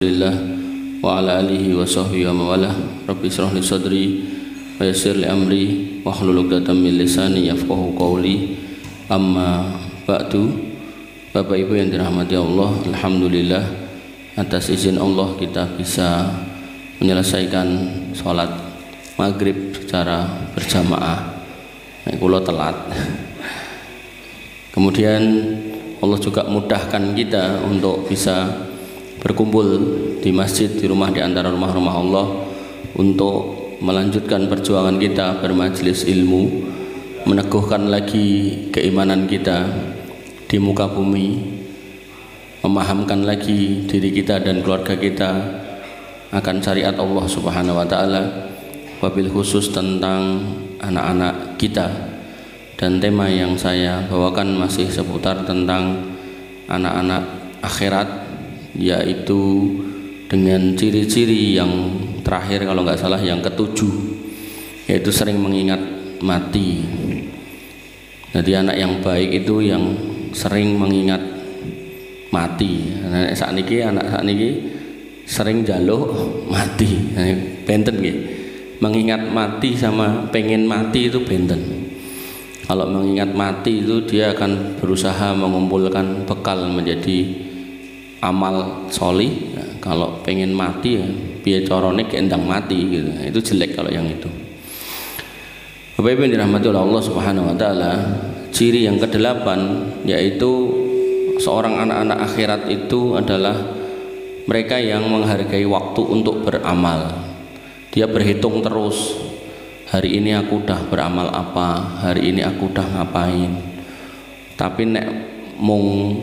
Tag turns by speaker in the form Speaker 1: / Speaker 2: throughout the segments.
Speaker 1: Alhamdulillah wa ala alihi wa sahbihi wa mawalah. Rabbi israh li sadri wa yassir li amri wahlul 'uqdatam min lisani yafqahu qawli. Amma ba'du. Bapak Ibu yang dirahmati Allah, alhamdulillah atas izin Allah kita bisa menyelesaikan sholat maghrib secara berjamaah. Nek kula telat. Kemudian Allah juga mudahkan kita untuk bisa berkumpul di masjid, di rumah, di antara rumah-rumah Allah untuk melanjutkan perjuangan kita bermajelis ilmu, meneguhkan lagi keimanan kita di muka bumi, memahamkan lagi diri kita dan keluarga kita akan syariat Allah Subhanahu wa taala, wabil khusus tentang anak-anak kita. Dan tema yang saya bawakan masih seputar tentang anak-anak akhirat, yaitu dengan ciri-ciri yang terakhir kalau nggak salah yang ketujuh, yaitu sering mengingat mati. Jadi anak yang baik itu yang sering mengingat mati. Anak saat niki sering jaluk mati. Benten nggih. Mengingat mati sama pengen mati itu benten. Kalau mengingat mati itu dia akan berusaha mengumpulkan bekal menjadi amal sholih. Nah, kalau pengen mati ya biar corone keendang mati gitu. Itu jelek kalau yang itu. Bapak Ibu yang dirahmati oleh Allah Subhanahu wa taala, ciri yang kedelapan yaitu seorang anak-anak akhirat itu adalah mereka yang menghargai waktu untuk beramal. Dia berhitung terus. Hari ini aku udah beramal apa, hari ini aku udah ngapain. Tapi nek mung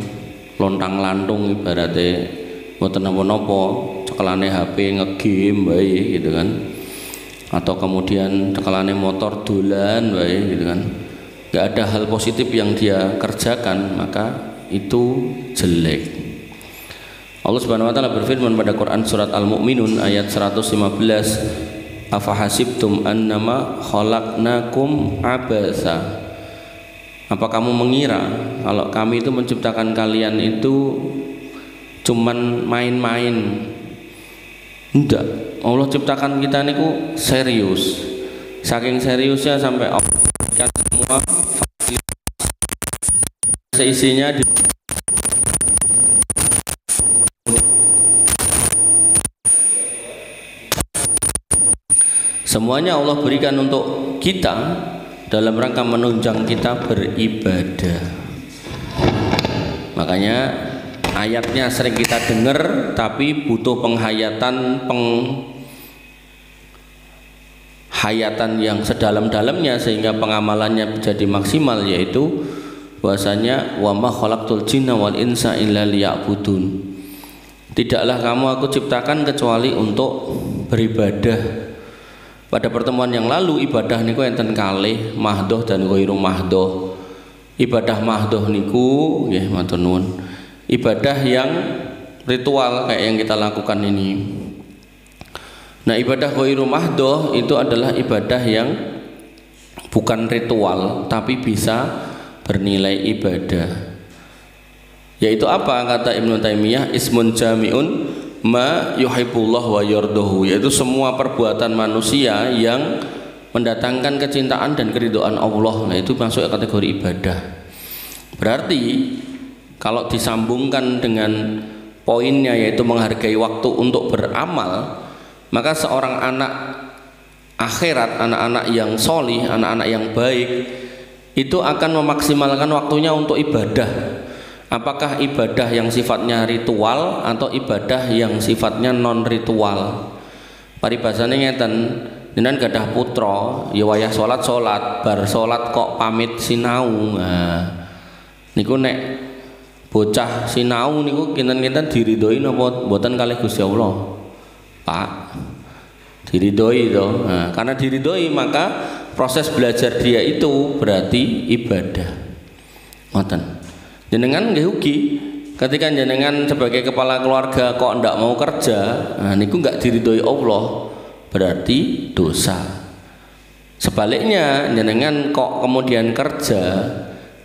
Speaker 1: lontang-lantung ibaratnya mboten napa-napa, cekelane HP ngegame wae gitu kan. Atau kemudian cekelane motor dolan wae gitu kan. Enggak ada hal positif yang dia kerjakan, maka itu jelek. Allah Subhanahu wa taala berfirman pada Quran surat Al-Mu'minun ayat 115, afahasibtum annama khalaqnakum abasa. Apa kamu mengira kalau kami itu menciptakan kalian itu cuman main-main? Enggak. Allah ciptakan kita niku serius. Saking seriusnya sampai Allah berikan semua seisinya di semuanya Allah berikan untuk kita dalam rangka menunjang kita beribadah. Makanya ayatnya sering kita dengar, tapi butuh penghayatan yang sedalam-dalamnya sehingga pengamalannya menjadi maksimal, yaitu bahwasanya wa ma khalaqtul jinna wal insa illa liya'budun. Tidaklah kamu aku ciptakan kecuali untuk beribadah. Pada pertemuan yang lalu ibadah niku enten kalih mahdoh dan ghairu mahdoh. Ibadah mahdoh niku nggih matur nuwun. Ibadah yang ritual kayak yang kita lakukan ini. Nah, ibadah ghairu mahdoh itu adalah ibadah yang bukan ritual tapi bisa bernilai ibadah. Yaitu apa kata Ibnu Taimiyah, ismun jami'un ma yuhibbullah wa yardahu, yaitu semua perbuatan manusia yang mendatangkan kecintaan dan keridhaan Allah. Nah, itu masuk kategori ibadah. Berarti kalau disambungkan dengan poinnya yaitu menghargai waktu untuk beramal, maka seorang anak akhirat, anak-anak yang solih, anak-anak yang baik itu akan memaksimalkan waktunya untuk ibadah. Apakah ibadah yang sifatnya ritual atau ibadah yang sifatnya non ritual? Paribasane ngeten, jenengan gadah putra, ya wayah salat bar salat kok pamit sinau. Nah, niku nek bocah sinau niku kinten-kinten diridhoi napa mboten kalih Gusti Allah? Pak, diridhoi to. Nah, karena diridhoi maka proses belajar dia itu berarti ibadah. Ngoten. Jenengan nggih ugi ketika jenengan sebagai kepala keluarga kok ndak mau kerja, nah niku nggak diridhoi Allah, berarti dosa. Sebaliknya jenengan kok kemudian kerja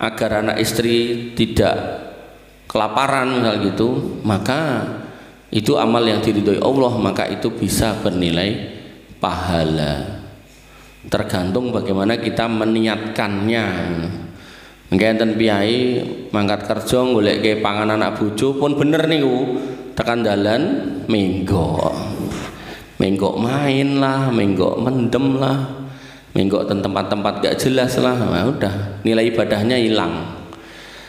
Speaker 1: agar anak istri tidak kelaparan misal gitu, maka itu amal yang diridhoi Allah, maka itu bisa bernilai pahala. Tergantung bagaimana kita meniatkannya. Mungkin enten piyai mangkat kerja goleke panganan anak bojo pun bener niku, tekan dalan menggok main lah, menggok mendem lah, menggok tempat-tempat gak jelas lah. Nah, udah nilai ibadahnya hilang.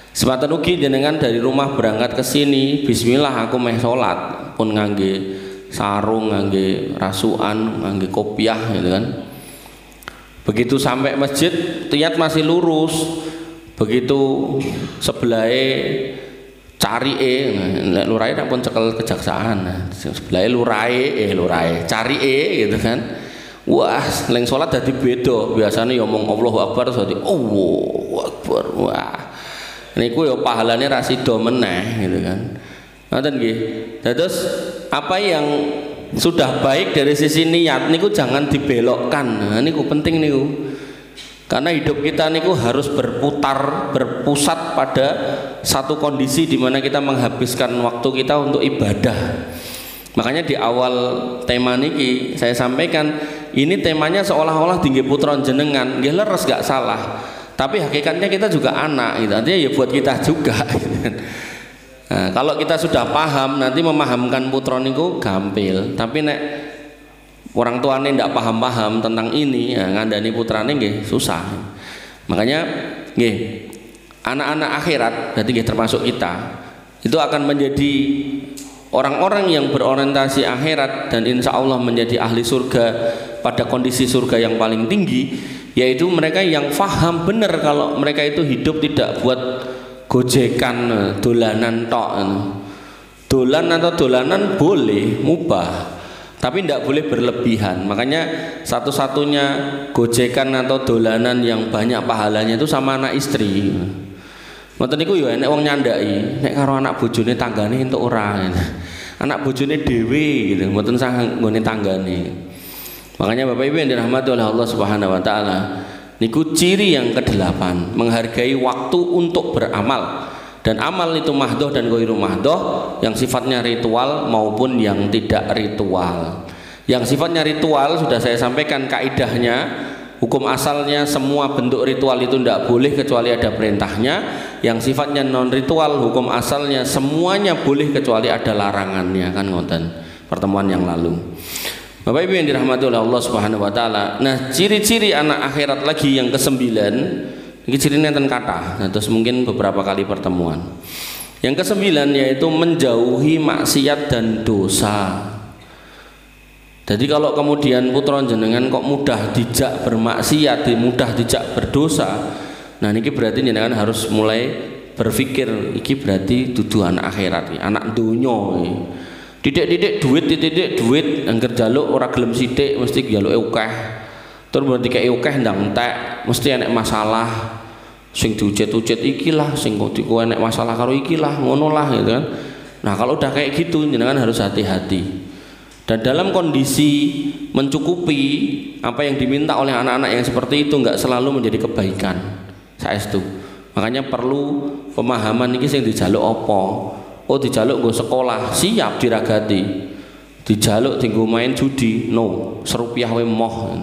Speaker 1: Sepatan ugi jenengan dari rumah berangkat ke sini, bismillah aku meh salat, pun ngangge sarung, ngangge rasukan, ngangge kopiah gitu kan. Begitu sampai masjid, niat masih lurus. Begitu sebelahnya carie, lurai pun cekel kejaksaan. Sebelahnya lurai carie gitu kan. Wah, leng sholat jadi beda. Biasanya ngomong Allahu Akbar, jadi Allahu Akbar. Wah, niku ya pahalanya rasido meneh gitu kan. Ngoten nggih. Terus apa yang sudah baik dari sisi niat niku jangan dibelokkan. Nah, niku penting niku. Karena hidup kita niku harus berpusat pada satu kondisi di mana kita menghabiskan waktu kita untuk ibadah. Makanya di awal tema niki saya sampaikan ini temanya seolah-olah tinggi putron jenengan, nggih leres gak salah. Tapi hakikatnya kita juga anak gitu. Artinya ya buat kita juga. Nah, kalau kita sudah paham nanti memahamkan putra niku gampil, tapi nek orang tuane ndak paham-paham tentang ini ya, ngandani putrane nggih susah. Makanya nggih anak-anak akhirat berarti nggih termasuk kita itu akan menjadi orang-orang yang berorientasi akhirat dan insya Allah menjadi ahli surga pada kondisi surga yang paling tinggi, yaitu mereka yang faham benar kalau mereka itu hidup tidak buat gojekan dolanan tok. Dolan atau dolanan boleh mubah, tapi tidak boleh berlebihan. Makanya satu-satunya gojekan atau dolanan yang banyak pahalanya itu sama anak istri. Ngoten niku ya enek wong nyandai, nek karo anak bojone tanggane entuk ora. Anak bojone dhewe gitu, mboten sah nggone tanggane. Makanya Bapak Ibu yang dirahmati oleh Allah Subhanahu wa taala, niku ciri yang ke-8, menghargai waktu untuk beramal. Dan amal itu mahdoh dan ghairu mahdoh, yang sifatnya ritual maupun yang tidak ritual. Yang sifatnya ritual sudah saya sampaikan kaidahnya, hukum asalnya semua bentuk ritual itu tidak boleh kecuali ada perintahnya. Yang sifatnya non ritual, hukum asalnya semuanya boleh kecuali ada larangannya, kan ngoten pertemuan yang lalu. Bapak Ibu yang dirahmati oleh Allah Subhanahu wa taala. Nah, ciri-ciri anak akhirat lagi yang ke-9, ini cirinya ten kata. Nah, terus mungkin beberapa kali pertemuan. Yang ke-9 yaitu menjauhi maksiat dan dosa. Jadi kalau kemudian putra jenengan kok mudah dijak bermaksiat, mudah dijak berdosa, nah ini berarti jenengan harus mulai berpikir, iki berarti dudu anak akhirat, anak donya. Didik duit, angger jaluk ora gelem sithik mesti jaluke akeh. Terus berarti kayak akeh ndang entek, mesti enek masalah. Sing diujet-ujet iki lah, sing kok enek masalah karo iki lah, ngono lah gitu kan. Nah, kalau udah kayak gitu jenengan harus hati-hati. Dan dalam kondisi mencukupi apa yang diminta oleh anak-anak yang seperti itu enggak selalu menjadi kebaikan. Saestu. Makanya perlu pemahaman iki sing dijaluk apa. Oh, dijaluk nggo sekolah, siap diragati. Dijaluk tinggo main judi, no, serupiah wae moh.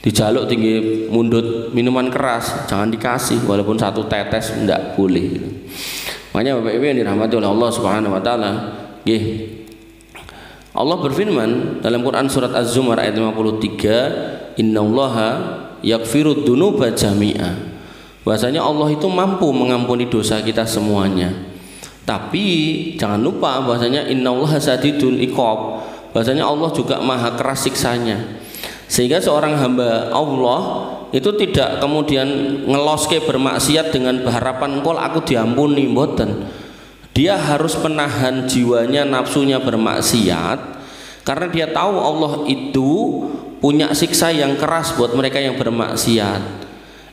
Speaker 1: Dijaluk tinggi mundut minuman keras, jangan dikasih walaupun satu tetes ndak boleh. Makanya Bapak Ibu yang dirahmati oleh Allah Subhanahu wa taala, nggih. Allah berfirman dalam Quran surat Az-Zumar ayat 53, "Innallaha yaghfirud dzunuba jami'a." Bahwasanya Allah itu mampu mengampuni dosa kita semuanya. Tapi jangan lupa bahwasanya innallaha sadidul iqab. Bahwasanya Allah juga maha keras siksanya. Sehingga seorang hamba Allah itu tidak kemudian ngeloske bermaksiat dengan berharapan kol aku diampuni, mboten. Dia harus menahan jiwanya, nafsunya bermaksiat, karena dia tahu Allah itu punya siksa yang keras buat mereka yang bermaksiat.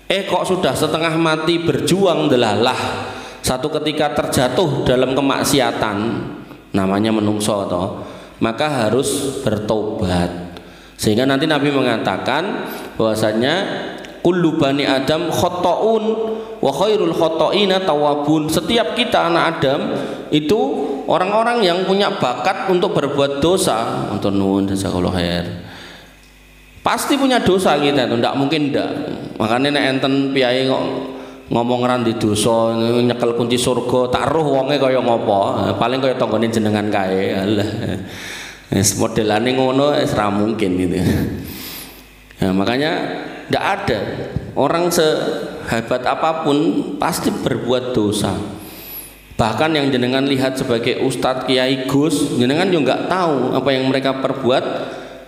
Speaker 1: Kok sudah setengah mati berjuang delalah, satu ketika terjatuh dalam kemaksiatan, namanya menungso toh, maka harus bertobat. Sehingga nanti Nabi mengatakan bahwasanya kullu bani Adam khotoun wa khairul khotoina tawabun. Setiap kita anak Adam itu orang-orang yang punya bakat untuk berbuat dosa. Untuk nuwun jazakallahu khair. Pasti punya dosa kita itu, ndak mungkin ndak. Makanya nek enten piyai kok ngomong randi dosa nyekel kunci surga, tak roh wonge kaya ngopo. Paling kaya tanggane jenengan kae. Alah. Wis modelane ngono wis ra mungkin gitu. Nah, makanya ndak ada orang sehebat apapun pasti berbuat dosa. Bahkan yang jenengan lihat sebagai ustadz, kiai, gus, jenengan juga nggak tahu apa yang mereka perbuat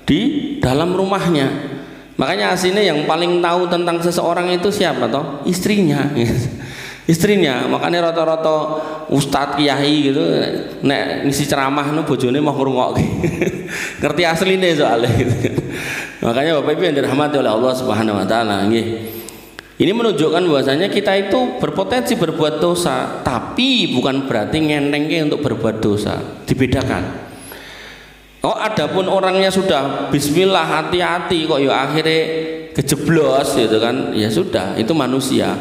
Speaker 1: di dalam rumahnya. Makanya aslinya yang paling tahu tentang seseorang itu siapa toh? Istrinya. Istrinya. Makanya rata-rata ustadz, kiai gitu nek ngisi ceramah nu bojone mau ngrungokke. Ngerti asline soalnya gitu. Makanya Bapak Ibu yang dirahmati oleh Allah Subhanahu wa taala nggih. Ini menunjukkan bahwasanya kita itu berpotensi berbuat dosa, tapi bukan berarti ngenengke untuk berbuat dosa. Dibedakan. Oh, adapun orangnya sudah bismillah hati-hati kok ya akhirnya kejeblos gitu kan. Ya sudah, itu manusia.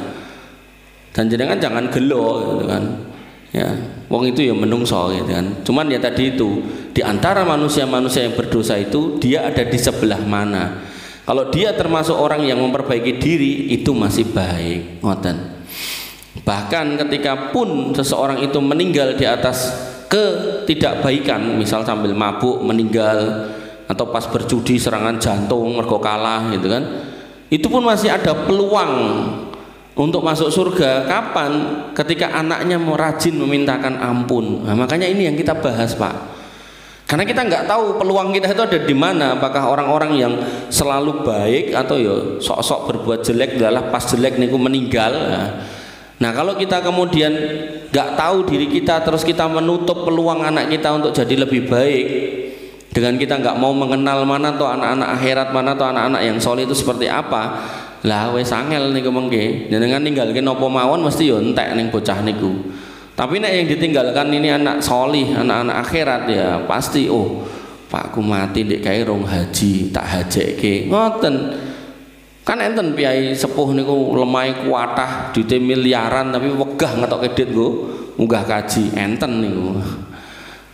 Speaker 1: Dan jenengan jangan gelo gitu kan. Ya, wong itu ya menungso gitu kan. Cuman ya tadi itu, di antara manusia-manusia yang berdosa itu dia ada di sebelah mana? Kalau dia termasuk orang yang memperbaiki diri itu masih baik, ngoten. Bahkan ketika pun seseorang itu meninggal di atas ketidakbaikan, misal sambil mabuk meninggal atau pas berjudi serangan jantung mergo kalah gitu kan, itu pun masih ada peluang untuk masuk surga. Kapan? Ketika anaknya mau rajin memintakan ampun. Nah, makanya ini yang kita bahas, Pak. Karena kita nggak tahu peluang kita itu ada di mana. Apakah orang-orang yang selalu baik atau ya sok-sok berbuat jelek adalah pas jelek niku meninggal. Nah, kalau kita kemudian nggak tahu diri kita, terus kita menutup peluang anak kita untuk jadi lebih baik dengan kita nggak mau mengenal mana tuh anak-anak akhirat, mana tuh anak-anak yang soleh itu seperti apa. Lah wes angel niku mengke. Jenengan ninggalke napa mawon mesti yo entek ning bocah niku. Tapi nek yang ditinggalkan ini anak solih, anak-anak akhirat ya pasti oh pakku mati dek kae rong haji tak hajekke. Ngoten. Kan enten piyai sepuh niku lemai kuatah duite miliaran tapi wegah ngetokke duit nggo munggah kaji enten niku.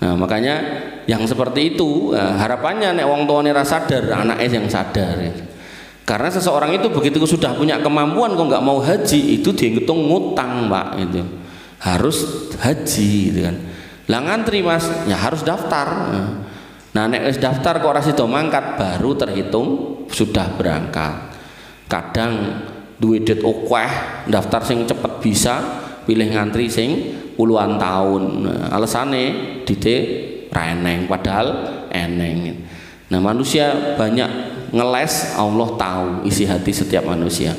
Speaker 1: Nah, makanya yang seperti itu harapannya nek wong tuane ra sadar, anake yang sadar. Karena seseorang itu begitu sudah punya kemampuan kok nggak mau haji itu dihitung ngutang, Pak, itu. Harus haji gitu kan. Lah ngantri Mas, ya harus daftar. Nah, nek wis daftar kok ora sida mangkat baru terhitung sudah berangkat. Kadang duwe duit akeh, daftar sing cepet bisa, pilih ngantri sing puluhan tahun. Nah, alasane dite ra eneng padahal eneng. Nah, manusia banyak ngeles, Allah tahu isi hati setiap manusia.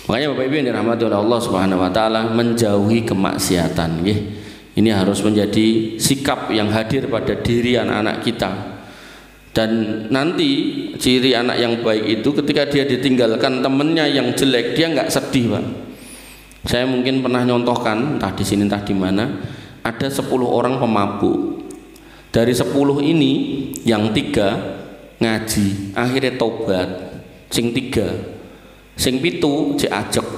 Speaker 1: Makanya Bapak Ibu yang dirahmati oleh Allah Subhanahu wa taala, menjauhi kemaksiatan nggih. Ini harus menjadi sikap yang hadir pada diri anak-anak kita. Dan nanti ciri anak yang baik itu ketika dia ditinggalkan temennya yang jelek, dia nggak sedih, Pak. Saya mungkin pernah nyontohkan entah di sini entah di mana, ada 10 orang pemabuk. Dari 10 ini yang 3 ngaji, akhirnya tobat. Sing 3 sing 7 cek ajek.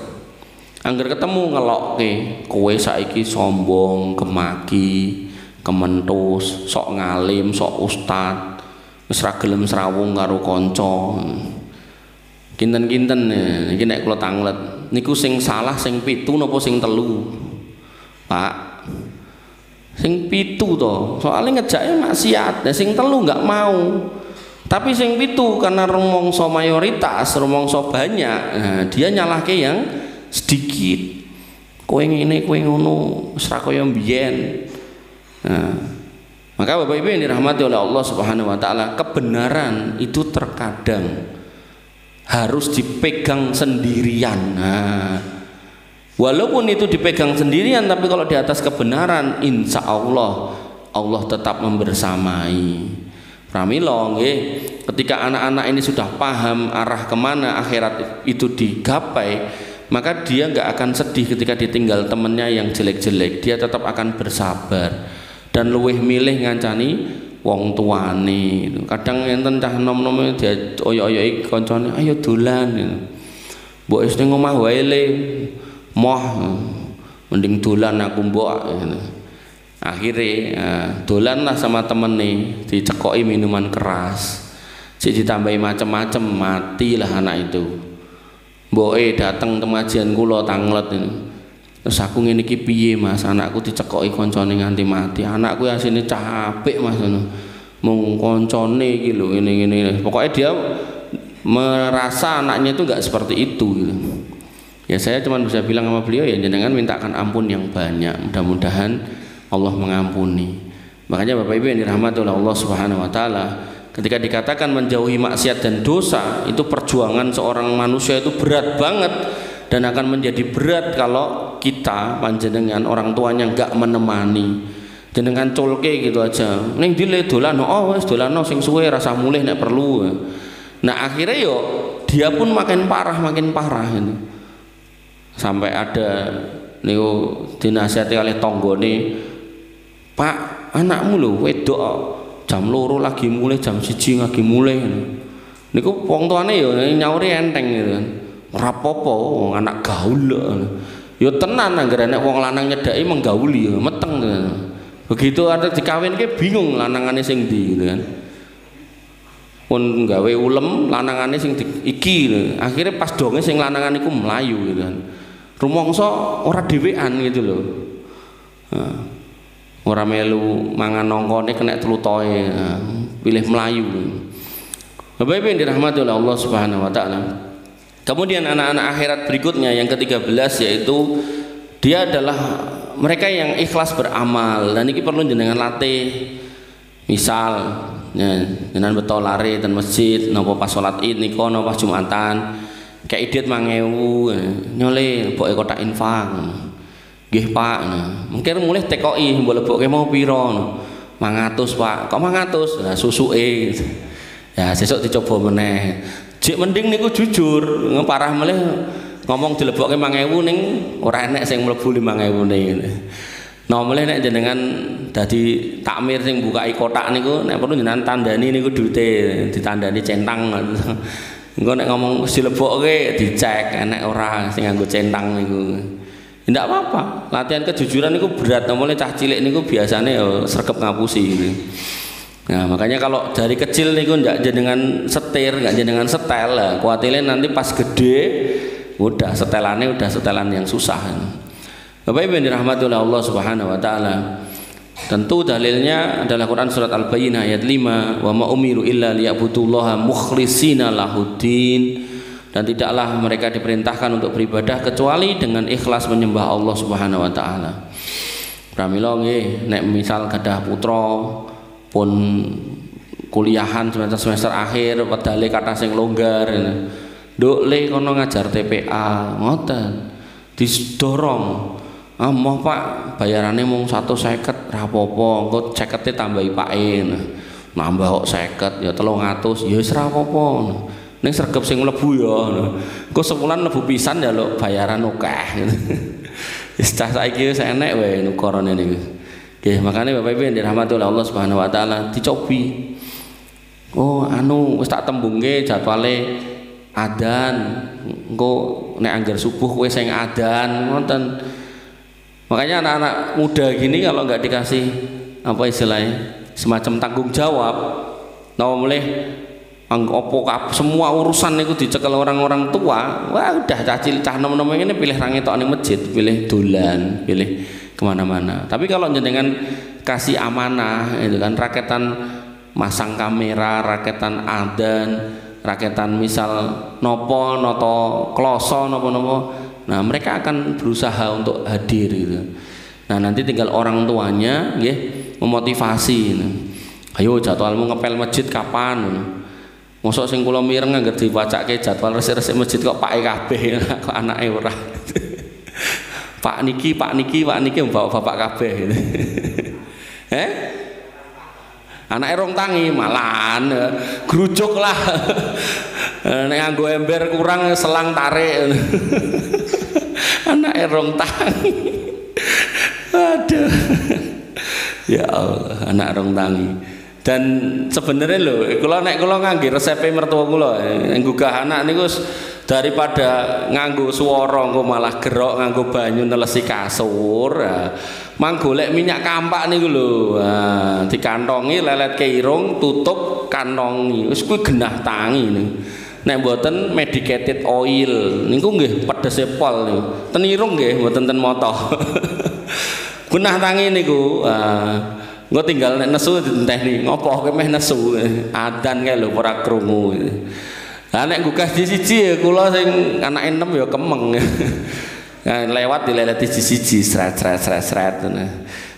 Speaker 1: Angger ketemu ngelokke, kowe saiki sombong, kemaki, kementus, sok ngalim, sok ustad, wis ra gelem srawung karo kanca. Kinten-kinten iki nek kula tanglet, niku sing salah sing 7 napa sing 3? Pak. Sing 7 to, soalnya ngejake maksiat. Nah sing 3 enggak mau. Tapi sing 7 karena rumangsa mayoritas, rumangsa banyak, nah, dia nyalahke yang sedikit. Kowe ngene, kowe ngono, wis ra kaya mbiyen. Nah, maka Bapak Ibu yang dirahmati oleh Allah Subhanahu wa taala, kebenaran itu terkadang harus dipegang sendirian. Nah, walaupun itu dipegang sendirian, tapi kalau di atas kebenaran, insya Allah Allah tetap membersamai. Pramila nggih, ketika anak-anak ini sudah paham arah kemana akhirat itu digapai, maka dia nggak akan sedih ketika ditinggal temennya yang jelek-jelek. Dia tetap akan bersabar dan luwih milih ngancani wong tuane. Kadang enten cah nom-nom dia oyo-oyoki kancane, ayo dolan. Mbok wis ning omah wae le. moh mending dolan aku mbok. Akhirnya dolan lah sama temen nih, dicekoki minuman keras, ditambahi macam-macam, matilah anak itu. Mboke dateng temajian kula tanglet ini. Terus aku ngene iki piye Mas, anakku dicekoki koncone nganti mati. Anakku asine cah apik Mas ngono. Mung koncone iki lho ngene-ngene. Pokoknya dia merasa anaknya itu enggak seperti itu gitu. Ya saya cuma bisa bilang sama beliau ya jenengan mintakan ampun yang banyak. Mudah-mudahan Allah mengampuni. Makanya Bapak Ibu yang dirahmati oleh Allah Subhanahu wa taala, ketika dikatakan menjauhi maksiat dan dosa, itu perjuangan seorang manusia itu berat banget dan akan menjadi berat kalau kita panjenengan orang tuanya enggak menemani. Jenengan colke gitu aja. Ning dile dolano, oh wis dolano sing suwe rasa mulih nek perlu. Nah, akhirnya yo dia pun makin parah gitu. Sampai ada niku dinasihati oleh tanggane, Pak, anakmu lho wedok jam 2 lagi mulai, jam 1 lagi mulai. Niku wong tuane ya nyauri enteng gitu kan. Ora apa-apa wong anak gaul. Ya tenan anggere nek wong lanang nyedaki menggauli ya meteng gitu. Begitu ada dikawinke bingung lanangane sing ndi gitu kan. Pun gawe ulem lanangane sing iki gitu. Akhirnya pas donge sing lanangan iku mlayu gitu kan. Rumangsa ora dhewean gitu loh. Ora melu mangan nongkone kena tlutoe, pilih melayu. Bapak Ibu yang dirahmati oleh Allah Subhanahu wa taala. Kemudian anak-anak akhirat berikutnya yang ke-13 yaitu dia adalah mereka yang ikhlas beramal, dan ini perlu jenengan latih. Misal jenengan betul lari dan masjid napa pas salat Id nika napa pas Jumatan kayak idit 5.000 nyole boke kotak infak. Nggih Pak, mungkin mulai TKI boleh boke mau piro 500 Pak, kok 500? Nah susuke ya sesuk dicoba meneh. Jek mending niku jujur, parah meleh ngomong dilebokke 5.000 ning ora enek sing mlebu 5.000 ne. Nah mulai nek jenengan dadi takmir sing bukai kotak niku nek perlu jenengan tandani niku duite, ditandani centang. Engko nek ngomong wis dilebokke dicek enek ora sing nganggo centang niku. Tidak apa-apa, latihan kejujuran itu berat. Mulai cah cilik niku biasanya ya sregep ngapusi gitu. Nah makanya kalau dari kecil niku ndak jenengan setir, nggak jenengan setel lah. Kuatile nanti pas gede, udah setelannya udah setelan yang susah. Bapak Ibu yang dirahmati oleh Allah Subhanahu wa taala. Tentu dalilnya adalah Quran surat Al-Bayyinah ayat 5, wa ma umiru illa liya'budullaha mukhlishina lahuddin. Dan tidaklah mereka diperintahkan untuk beribadah kecuali dengan ikhlas menyembah Allah Subhanahu wa taala. Pramila nggih nek misal gadah putra pun kuliahan semester akhir wedale kathah sing longgar. Nduk le kono ngajar TPA ngoten. Didorong. Moh Pak, bayarannya mung 150 ra apa-apa, engko 50 tambahi pake. Nambah kok 50 ya 300, ya wis ra apa-apa. Ning sregep sing mlebu ya. Engko sebulan mlebu pisan ya lho bayaran akeh. Wis cah saiki wis enek wae nukarane niku. Nggih, makane Bapak Ibu yang dirahmati oleh Allah Subhanahu wa taala dicobi. Oh, wis tak tembungke jadwale adzan. Engko nek anggar subuh kowe sing adzan ngoten. Makanya anak-anak muda gini kalau nggak dikasih apa istilahnya semacam tanggung jawab, nah mulai semua urusan itu dicekel orang-orang tua, wah udah cah nom-nom ini pilih rangitok ning masjid, pilih dolan, pilih kemana-mana. Tapi kalau jenengan kasih amanah itu kan raketan masang kamera, raketan adzan, raketan misal nopo kloso nopo. Nah mereka akan berusaha untuk hadir gitu. Nah nanti tinggal orang tuanya ya memotivasi. Ayo jadwalmu ngepel masjid kapan? Mosok sing kula mireng anggere dipacake jadwal resik-resik masjid kok pake kabeh kok anake ora. Pak niki mbak bapak kabeh gitu. Anake rong tangi malahan grujuk lah. Nek nganggo ember kurang selang tarik. Anake rong tangi. Aduh. Ya Allah, anak rong tangi. Dan sebenarnya lho, kula ngangge resepe mertua kula, nggugah anak niku daripada nganggo swara engko malah gerok nganggo banyu nelesi kasur. Mang golek minyak kampak niku lho. Dikantongi leletke irung, tutup kantongi. Wis kuwi genah tangi niku. Nek mboten medicated oil niku nggih pedese pol niku. Ten irung nggih mboten ten moto. Genah tangi niku. Engko tinggal nek nesu ditenteni. Ngopo kowe meh nesu? Adan kae lho ora krungu. Lah nek gugah siji kula sing anake 6 ya kemeng. Lewat dileleti siji sret.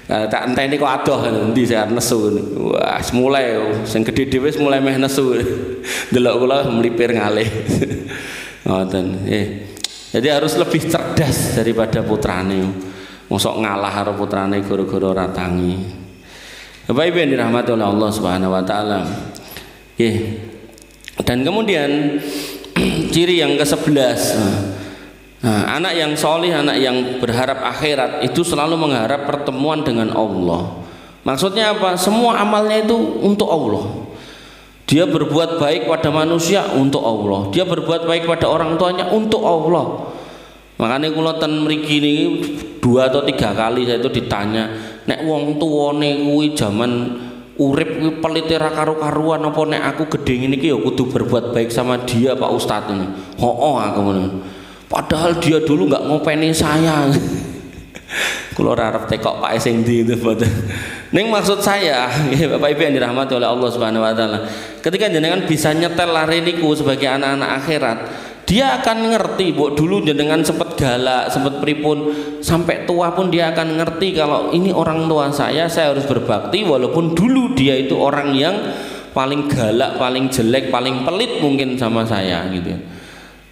Speaker 1: Tak enteni kok adoh endi sing nesu. Wah, mulai sing gedhe dhewe wis mulai meh nesu. Delok kula mlipir ngalih. Ngoten. Jadi harus lebih cerdas daripada putrane. Mosok ngalah karo putrane gara-gara ora tangi. Bapak Ibu yang dirahmati oleh Allah Subhanahu wa taala. Nggih. Dan kemudian ciri yang ke-11, anak yang solih, anak yang berharap akhirat itu selalu mengharap pertemuan dengan Allah. Maksudnya apa? Semua amalnya itu untuk Allah. Dia berbuat baik pada manusia untuk Allah. Dia berbuat baik pada orang tuanya untuk Allah. Makanya kula ten mriki niki 2 atau 3 kali saya itu ditanya, nek wong tuwane kuwi jaman urip kuwi pelite ra karo-karuan apa nek aku gedhe ngene iki ya kudu berbuat baik sama dia Pak Ustadz ini. Hooh aku ngono. Padahal dia dulu enggak ngopeni saya. Kula ora arep tekok Pak sing ndi itu mboten. Ning maksud saya, Bapak Ibu yang dirahmati oleh Allah Subhanahu wa taala, ketika jenengan bisa nyetel lare niku sebagai anak-anak akhirat, dia akan ngerti, bu dulu jenengan sempat galak, sempat pripun, sampai tua pun dia akan ngerti kalau ini orang tua saya harus berbakti walaupun dulu dia itu orang yang paling galak, paling jelek, paling pelit mungkin sama saya gitu.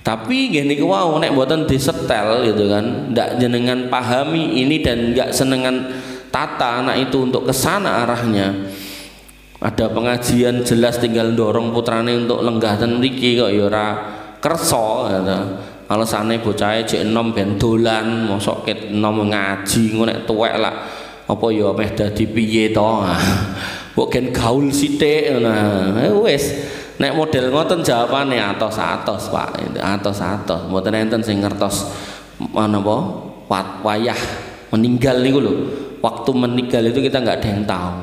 Speaker 1: Tapi gini wow, nek mboten disetel gitu kan, ndak jenengan pahami ini dan nggak senengan tata anak itu untuk kesana arahnya. Ada pengajian jelas tinggal dorong putrane untuk lenggah ten mriki kok ya ora kersa gitu. Alasane bocahe jek enom ben dolan, mosok ket enom ngaji engko nek tuwek lah apa ya meh dadi piye to. Kok gen gaul sithik ngono. Wis nek model ngoten jawabane atos-atos Pak. Atos-atos, mboten enten sing ngertos menapa wayah meninggal niku lho. Waktu meninggal itu kita nggak ada yang tahu.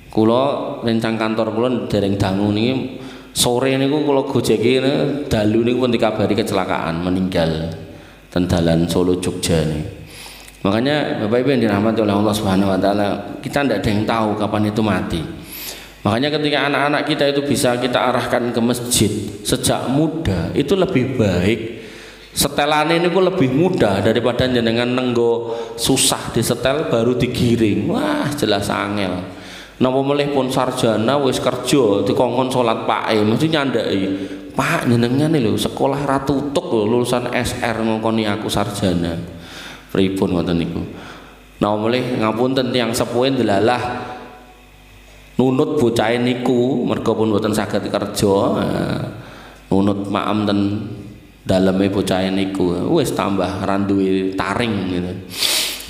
Speaker 1: Kula rencang kantor kula dereng dangu niki sore niku kula gojeki dalu niku pun dikabari kecelakaan meninggal ten dalan Solo Jogja nih. Makanya Bapak Ibu yang dirahmati oleh Allah Subhanahu wa taala, kita tidak ada yang tahu kapan itu mati. Makanya ketika anak-anak kita itu bisa kita arahkan ke masjid sejak muda, itu lebih baik. Setelane ini lebih mudah daripada jenengan nenggo susah disetel baru digiring. Wah, jelas angel. Napa melih pun sarjana wis kerja dikongkon salat pake mesti nyandaki. Pak jenengan lho sekolah ra tutuk lho lulusan SR ngongkoni aku sarjana. Pripun ngoten niku. Napa melih ngapunten tiyang sepuhe delalah nunut bocahe niku mergo pun mboten saged kerja. Nunut maem ten daleme bocahe niku wis tambah ra duwe taring gitu.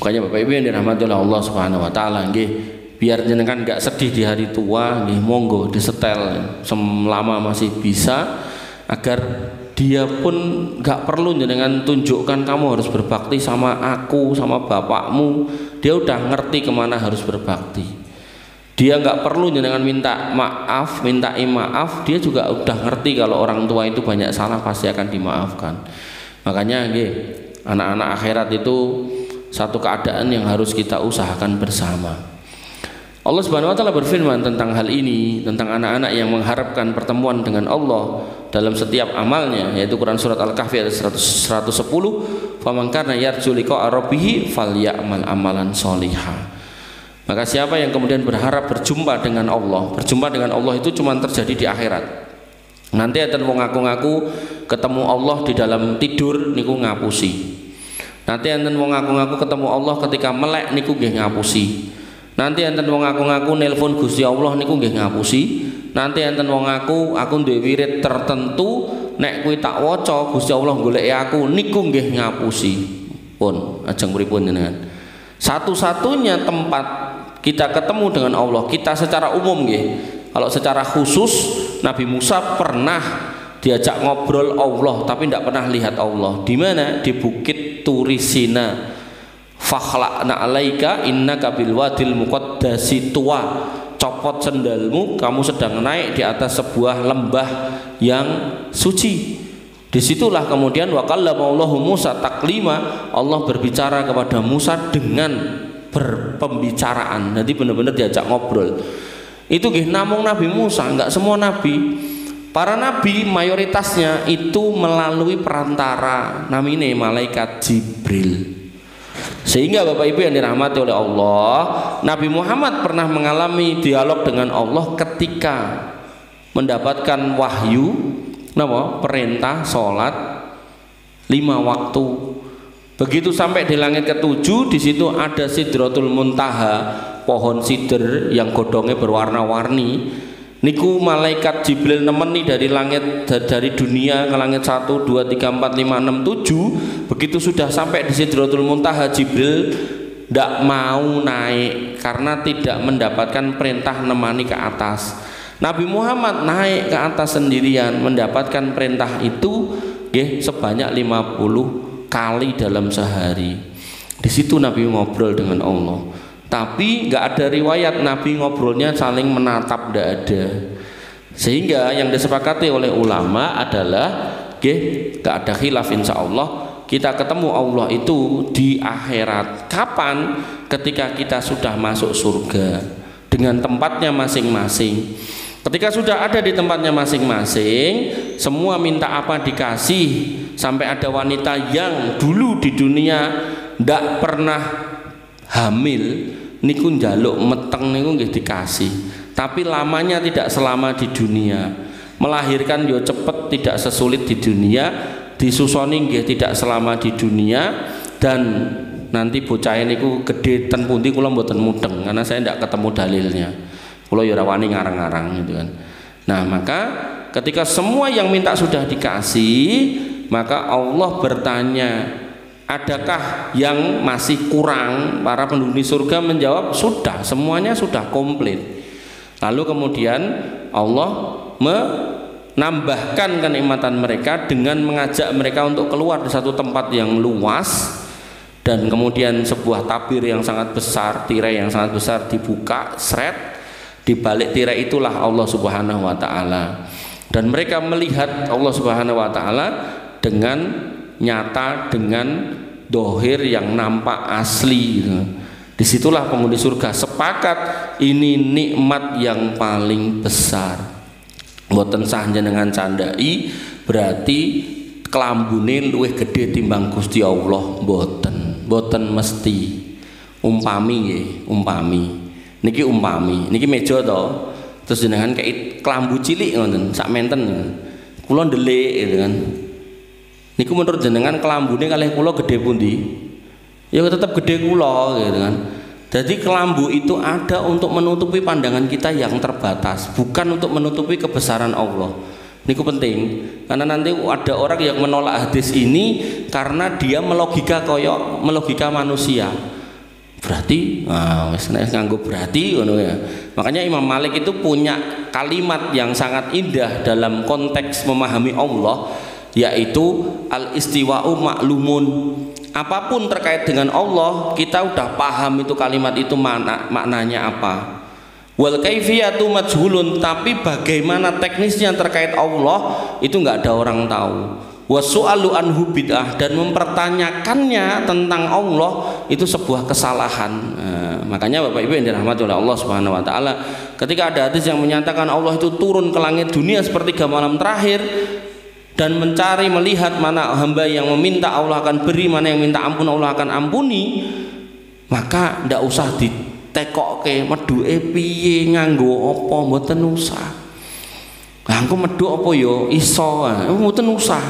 Speaker 1: Makanya Bapak Ibu yang dirahmati oleh Allah Subhanahu wa taala nggih, biar jenengan enggak sedih di hari tua nggih, monggo disetel selama masih bisa agar dia pun enggak perlu jenengan tunjukkan kamu harus berbakti sama aku, sama bapakmu. Dia udah ngerti kemana harus berbakti. Dia nggak perlu jenengan mintai maaf, dia juga udah ngerti kalau orang tua itu banyak salah pasti akan dimaafkan. Makanya anak-anak akhirat itu satu keadaan yang harus kita usahakan bersama. Allah Subhanahu wa taala berfirman tentang hal ini, tentang anak-anak yang mengharapkan pertemuan dengan Allah dalam setiap amalnya, yaitu Quran surat Al-Kahfi ayat 110, "Faman kana yarju liqa'a rabbih falyamal amalan sholihan." Maka siapa yang kemudian berharap berjumpa dengan Allah itu cuma terjadi di akhirat. Nanti enten wong ngaku-ngaku ketemu Allah di dalam tidur niku ngapusi. Nanti enten wong ngaku-ngaku ketemu Allah ketika melek niku nggih ngapusi. Nanti enten wong ngaku-ngaku nelpon Gusti Allah niku nggih ngapusi. Nanti enten wong ngaku aku duwe wirid tertentu nek kuwi tak waca Gusti Allah goleki aku niku nggih ngapusi. Pun ajeng pripun jenengan. Satu-satunya tempat kita ketemu dengan Allah, kita secara umum nggih. Kalau secara khusus Nabi Musa pernah diajak ngobrol Allah tapi tidak pernah lihat Allah. Di mana? Di Bukit Turisina. Fakhla'na alaika innaka bil wadil muqaddasi tuwa. Copot sendalmu, kamu sedang naik di atas sebuah lembah yang suci. Disitulah kemudian wa kallamallahu Musa taklima, Allah berbicara kepada Musa dengan berpembicaraan. Jadi benar-benar diajak ngobrol. Itu namung Nabi Musa, enggak semua nabi. Para nabi mayoritasnya itu melalui perantara namanya malaikat Jibril. Sehingga Bapak Ibu yang dirahmati oleh Allah, Nabi Muhammad pernah mengalami dialog dengan Allah ketika mendapatkan wahyu, perintah sholat 5 waktu. Begitu sampai di langit ke-7, di situ ada Sidratul Muntaha, pohon sidr yang godongnya berwarna-warni. Niku malaikat Jibril nemeni dari langit, dari dunia ke langit 1, 2, 3, 4, 5, 6, 7. Begitu sudah sampai di Sidratul Muntaha, Jibril tidak mau naik karena tidak mendapatkan perintah nemani ke atas. Nabi Muhammad naik ke atas sendirian, mendapatkan perintah itu sebanyak 50 kali dalam sehari. Di situ Nabi ngobrol dengan Allah. Tapi nggak ada riwayat Nabi ngobrolnya saling menatap, tidak ada. Sehingga yang disepakati oleh ulama adalah nggak ada khilaf, insya Allah kita ketemu Allah itu di akhirat. Kapan? Ketika kita sudah masuk surga dengan tempatnya masing-masing. Ketika sudah ada di tempatnya masing-masing, semua minta apa dikasih. Sampai ada wanita yang dulu di dunia nggak pernah hamil, niku njaluk meteng niku nggih dikasih. Tapi lamanya tidak selama di dunia. Melahirkan yo cepet, tidak sesulit di dunia. Disusoni nggih tidak selama di dunia. Dan nanti bocah niku gede ten pundi kula mboten mudeng karena saya tidak ketemu dalilnya. Kula yo ora wani ngarang-ngarang gitu kan. Nah, maka ketika semua yang minta sudah dikasih, maka Allah bertanya, adakah yang masih kurang? Para penghuni surga menjawab, sudah, semuanya sudah komplit. Lalu kemudian Allah menambahkan kenikmatan mereka dengan mengajak mereka untuk keluar di satu tempat yang luas, dan kemudian sebuah tabir yang sangat besar, tirai yang sangat besar dibuka, seret, di balik tirai itulah Allah Subhanahu wa taala. Dan mereka melihat Allah Subhanahu wa taala dengan nyata, dengan dohir yang nampak asli. Disitulah penghuni surga sepakat ini nikmat yang paling besar. Mboten sah jenengan candai berarti kelambune luwih gede timbang Gusti Allah, mboten mesti. Umpami nggih, niki umpami, niki meja to. Terus jenengan kayak kelambu cilik ngoten, sak menten. Kula ndelik gitu kan. Niku menurut jenengan kelambune kalih kula gede pundi? Ya tetap gede kula gitu kan. Jadi kelambu itu ada untuk menutupi pandangan kita yang terbatas, bukan untuk menutupi kebesaran Allah. Niku penting, karena nanti ada orang yang menolak hadis ini karena dia melogika manusia. Berarti, wis nganggo berarti ngono ya. Makanya Imam Malik itu punya kalimat yang sangat indah dalam konteks memahami Allah, yaitu al-istiwa'u ma'lumun. Apapun terkait dengan Allah kita udah paham itu kalimat itu maknanya apa. Wal kaifiyatu majhulun, tapi bagaimana teknisnya terkait Allah itu nggak ada orang tahu. Wasu'alu anhu bid'ah, dan mempertanyakannya tentang Allah itu sebuah kesalahan. Makanya Bapak Ibu yang dirahmati oleh Allah Subhanahu wa taala, ketika ada hadis yang menyatakan Allah itu turun ke langit dunia sepertiga malam terakhir dan mencari melihat mana hamba yang meminta Allah akan beri, mana yang minta ampun Allah akan ampuni, maka ndak usah ditekokke meduke piye, nganggo apa, mboten usah. Nganggo medhuk apa ya iso, mboten usah.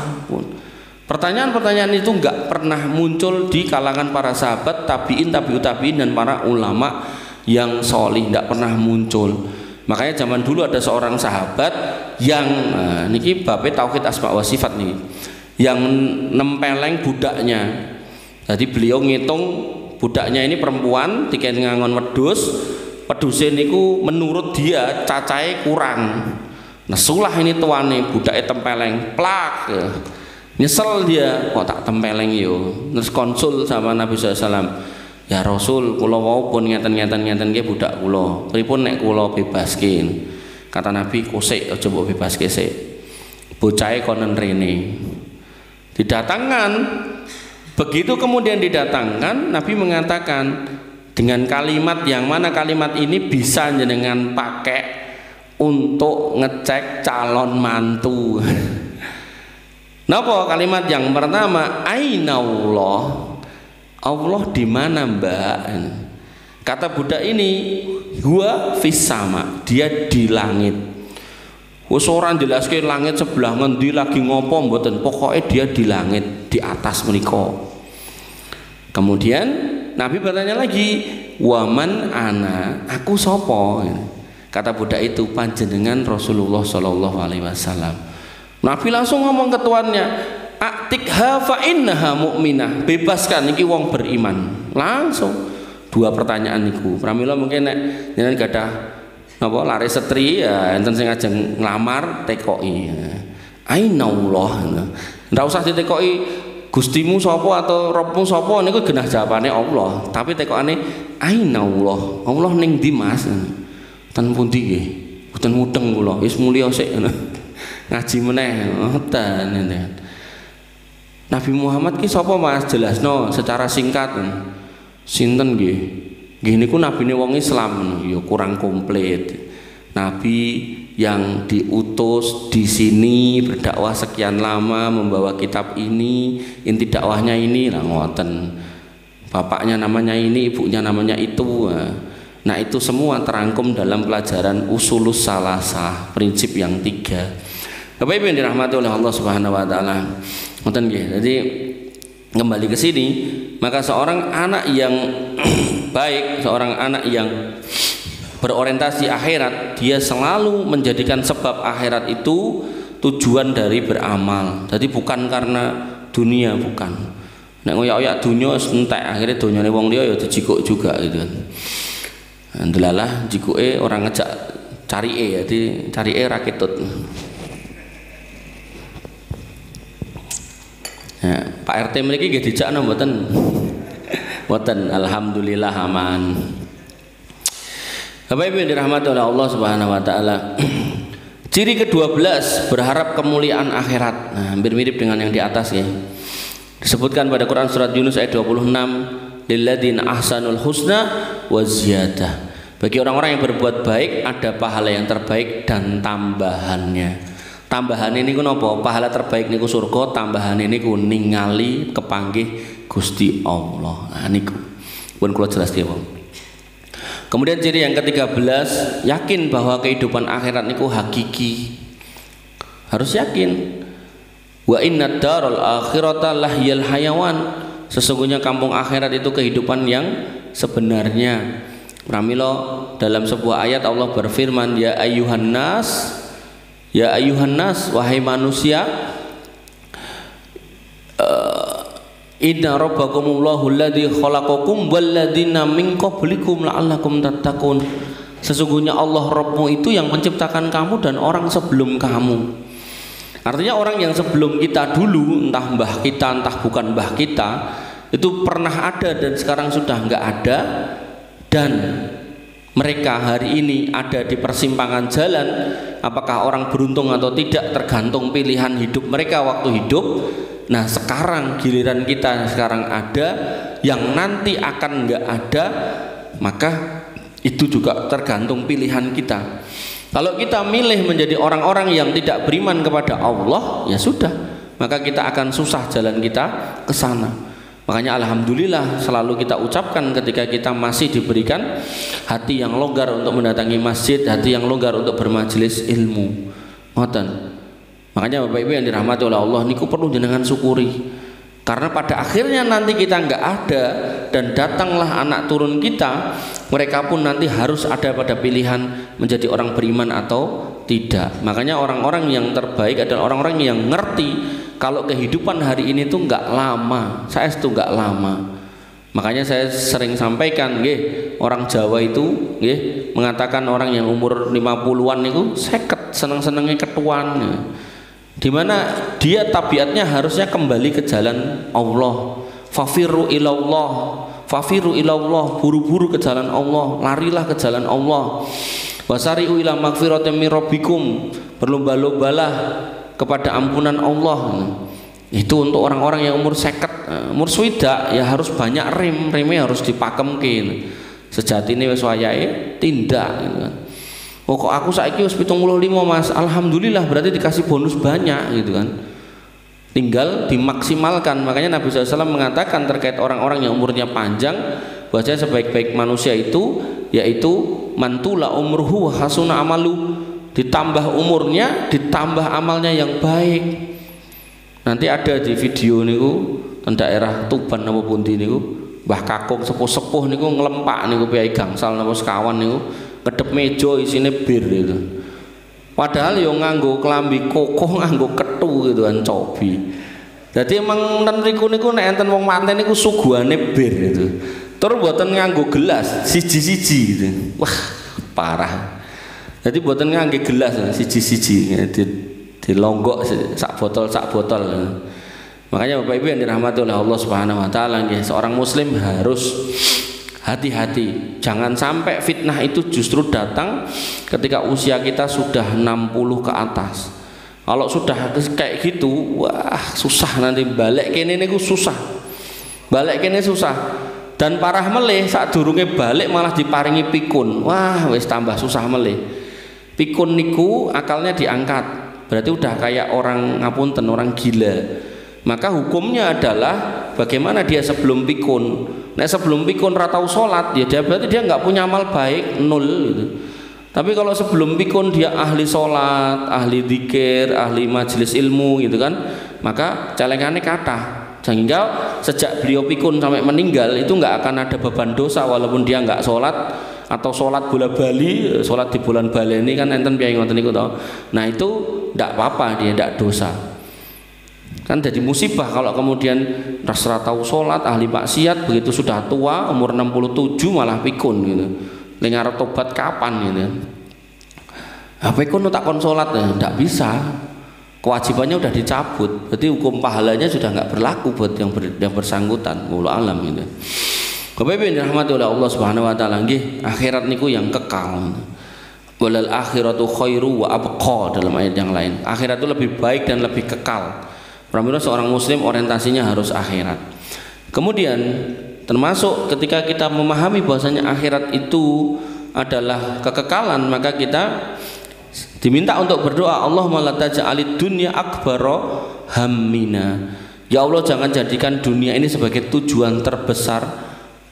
Speaker 1: Pertanyaan-pertanyaan itu enggak pernah muncul di kalangan para sahabat, tabi'in, tabi'ut tabi'in, dan para ulama yang sholih, enggak pernah muncul. Makanya zaman dulu ada seorang sahabat yang niki babe tauhid asma wa sifat nih, yang nempeleng budaknya. Jadi beliau ngitung budaknya ini perempuan, tiket ngangon wedhus, wedhuse niku menurut dia cacahe kurang. Nesulah ini tuane, budake tempeleng, plak. Nyesel dia, kok tak tempeleng yo. Terus konsul sama Nabi SAW. Ya Rasul, kula wau pun ngeten nggih budak kula. Pripun nek kula bebaske? Kata Nabi, kosek aja mbok bebaske sik. Bocahe konen rene. Didatangkan. Begitu kemudian didatangkan, Nabi mengatakan dengan kalimat yang mana kalimat ini bisa jenengan pakai untuk ngecek calon mantu. Napa kalimat yang pertama? Aina Allah. Allah di mana, Mbak? Kata budak ini, huwa fis sama, dia di langit. Wis ora njelaske langit sebelah ngendi lagi ngopo mboten, pokoknya dia di langit, di atas menika. Kemudian Nabi bertanya lagi, waman ana, aku sapa? Kata budak itu, panjenengan Rasulullah sallallahu alaihi wasallam. Nabi langsung ngomong ke tuannya, aktikha fa innaha mu'minah, bebaskan iki wong beriman. Langsung dua pertanyaan niku. Pramila mungkin nek jenengan gadah napa lare setri ya enten sing ajeng nglamar tekoki. Aina Allah. Ndak usah ditekoki Gustimu sapa atau Robmu sapa niku genah jawabane Allah. Tapi tekokane aina Allah. Allah ning ndi Mas? Ten pundi nggih? Mboten mudeng kula. Wis mulya sik ngaji meneh. Ngoten. Nabi Muhammad ki sapa Mas? Jelasno secara singkat. Sinten nggih? Nggih niku nabine wong Islam. Ya kurang komplit. Nabi yang diutus di sini berdakwah sekian lama membawa kitab ini, inti dakwahnya ini lah ngoten. Bapaknya namanya ini, ibunya namanya itu. Nah, itu semua terangkum dalam pelajaran usulus salasah, prinsip yang 3. Bapak Ibu yang dirahmati oleh Allah Subhanahu wa taala. Ngoten nggih. Jadi kembali ke sini, maka seorang anak yang baik, seorang anak yang berorientasi akhirat, dia selalu menjadikan sebab akhirat itu tujuan dari beramal. Jadi bukan karena dunia, bukan. Nek ngoyak-oyak dunia entek, akhirnya dunyane wong liya ya dijikuk juga gitu kan. Ndelalah jikuke orang ngejak carike, jadi carike ra ketut. Ya, Pak RT mriki nggih dijakno mboten? Mboten, alhamdulillah aman. Bapak Ibu yang dirahmati oleh Allah Subhanahu wa taala. Ciri ke-12 berharap kemuliaan akhirat. Nah, hampir mirip dengan yang di atas ya. Disebutkan pada Quran surat Yunus ayat 26, lilladzina ahsanul husna wa ziyadah. Bagi orang-orang yang berbuat baik ada pahala yang terbaik dan tambahannya. Tambahan ini ku napa? Pahala terbaik niku surga, tambahan ini ku ningali kepanggih Gusti Allah. Nah niku. Pun kula jelaske, Bang. Kemudian ciri yang ke-13, yakin bahwa kehidupan akhirat niku hakiki. Harus yakin. Wa inna daral akhirata lahyal hayawan. Sesungguhnya kampung akhirat itu kehidupan yang sebenarnya. Pramila dalam sebuah ayat Allah berfirman, ya ayyuhan nas, wahai manusia, inna rabbakumullahu alladzi khalaqakum walladzina min qablikum la'allakum tattaqun. Sesungguhnya Allah Rabbmu itu yang menciptakan kamu dan orang sebelum kamu. Artinya orang yang sebelum kita dulu, entah mbah kita entah bukan mbah kita, itu pernah ada dan sekarang sudah enggak ada, dan mereka hari ini ada di persimpangan jalan. Apakah orang beruntung atau tidak tergantung pilihan hidup mereka waktu hidup. Nah sekarang giliran kita sekarang ada, yang nanti akan nggak ada, maka itu juga tergantung pilihan kita. Kalau kita milih menjadi orang-orang yang tidak beriman kepada Allah, ya sudah, maka kita akan susah jalan kita ke sana. Makanya alhamdulillah selalu kita ucapkan ketika kita masih diberikan hati yang longgar untuk mendatangi masjid, hati yang longgar untuk bermajelis ilmu. Ngoten. Makanya Bapak Ibu yang dirahmati oleh Allah niku perlu jenengan syukuri. Karena pada akhirnya nanti kita nggak ada dan datanglah anak turun kita, mereka pun nanti harus ada pada pilihan menjadi orang beriman atau tidak. Makanya orang-orang yang terbaik adalah orang-orang yang ngerti kalau kehidupan hari ini tuh nggak lama. Saya itu nggak lama. Makanya saya sering sampaikan nggih, orang Jawa itu nggih mengatakan orang yang umur 50-an itu seket seneng-senenge ketuan. Di mana dia tabiatnya harusnya kembali ke jalan Allah. Fafiru ilallah, fafiru ilallah, buru-buru ke jalan Allah, larilah ke jalan Allah. Wasari'u ila magfiratin min rabbikum, berlomba-lombalah kepada ampunan Allah. Itu untuk orang-orang yang umur 50, umur swidak ya harus banyak remnya harus dipakemke. Sejatine wis wayahe tindak gitu kan. Oh kok aku saiki wis 75 Mas, alhamdulillah berarti dikasih bonus banyak gitu kan. Tinggal dimaksimalkan. Makanya Nabi SAW mengatakan terkait orang-orang yang umurnya panjang, bahwasanya sebaik-baik manusia itu yaitu mantula umruhu hasuna amalu, ditambah umurnya ditambah amalnya yang baik. Nanti ada di video niku teng daerah Tuban napa pundi niku Mbah Kakung sepuh-sepuh niku nglempak niku piyai gangsal napa sekawan niku kedep meja isine bir itu. Padahal yo nganggo klambi kokoh nganggo kethu gitu kan cobi. Jadi emang ten mriku niku nek enten wong manten niku suguhane bir itu. Tur mboten nganggo gelas siji-siji gitu. Wah, parah. Jadi mboten nganggo gelas siji-siji dilonggok sak botol. Makanya Bapak Ibu yang dirahmati oleh Allah Subhanahu wa taala, seorang muslim harus hati-hati. Jangan sampai fitnah itu justru datang ketika usia kita sudah 60 ke atas. Kalau sudah kayak gitu, wah susah nanti balik kene niku susah. Balik kene susah. Dan parah melih saat durunge balik malah diparingi pikun. Wah, wis tambah susah melih. Pikun niku akalnya diangkat. Berarti udah kayak orang ngapunten, orang gila. Maka hukumnya adalah bagaimana dia sebelum pikun. Nah sebelum pikun ratau sholat, ya dia berarti dia nggak punya amal baik, nol gitu. Tapi kalau sebelum pikun dia ahli sholat, ahli dzikir, ahli majelis ilmu gitu kan, maka celengannya kathah. Sehingga sejak beliau pikun sampai meninggal itu nggak akan ada beban dosa walaupun dia nggak sholat atau sholat bola bali, sholat di bulan bali ini kan enten piye ngoten niku to. Nah itu ndak apa-apa, dia ndak dosa. Kan jadi musibah kalau kemudian rasra tahu sholat, ahli maksiat, begitu sudah tua umur 67 malah pikun gitu. Ning arep tobat kapan gitu. Nah, pikun tak kon sholat ya ndak bisa. Kewajibannya udah dicabut. Berarti hukum pahalanya sudah nggak berlaku buat yang bersangkutan. Wallahu alam gitu. Bapak Ibu yang dirahmati oleh Allah Subhanahu wa taala, nggih, akhirat niku yang kekal. Walal akhiratu khairu wa abqa dalam ayat yang lain. Akhirat itu lebih baik dan lebih kekal. Pramila seorang muslim orientasinya harus akhirat. Kemudian termasuk ketika kita memahami bahwasanya akhirat itu adalah kekekalan, maka kita diminta untuk berdoa, Allahumma la taj'alid dunya akbara hammina. Ya Allah, jangan jadikan dunia ini sebagai tujuan terbesar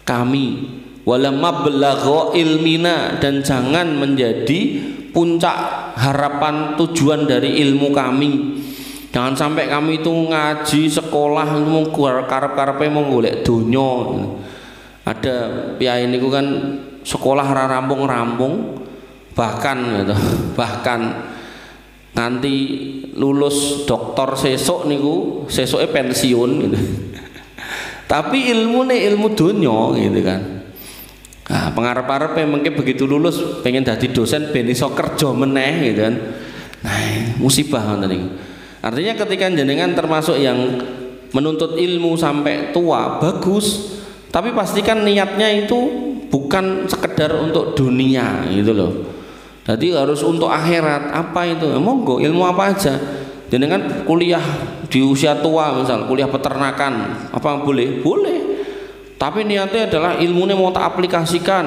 Speaker 1: kami, wala mablagha ilmina, dan jangan menjadi puncak harapan tujuan dari ilmu kami. Jangan sampai kami itu ngaji sekolah itu karep-karepe mau golek donya. Ada piyai niku kan sekolah ra rampung-rampung, bahkan gitu, bahkan nanti lulus doktor sesuk niku sesuke pensiun gitu. Tapi ilmu nih ilmu dunia gitu kan. Nah, pengarep-arep mungkin begitu lulus pengen jadi dosen ben iso kerja meneh gitu kan. Nah, musibah ngoten niku. Artinya ketika jenengan termasuk yang menuntut ilmu sampai tua bagus, tapi pastikan niatnya itu bukan sekedar untuk dunia gitu loh. Jadi harus untuk akhirat. Apa itu? Monggo ilmu apa aja. Jenengan kuliah di usia tua, misal kuliah peternakan, apa boleh? Boleh. Tapi niatnya adalah ilmunya mau tak aplikasikan.